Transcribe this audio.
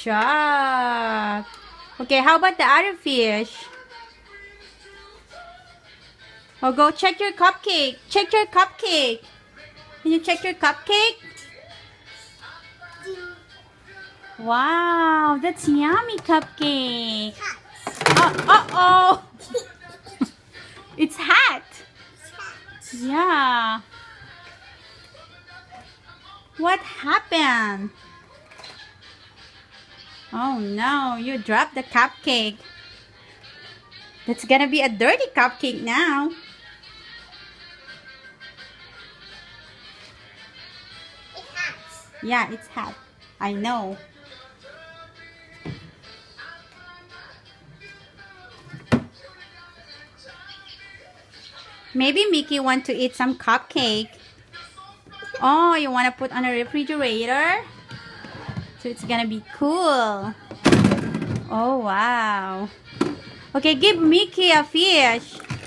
job. Okay, how about the other fish? Oh, go check your cupcake. Check your cupcake. Can you check your cupcake? Wow, that's yummy cupcake. Oh. It's hot. Yeah. What happened? Oh no, you dropped the cupcake. That's gonna be a dirty cupcake now. It's hot. Yeah, it's hot. I know. Maybe Mickey want to eat some cupcake. Oh, you want to put on a refrigerator? So it's gonna be cool. Oh, wow. Okay, give Mickey a fish.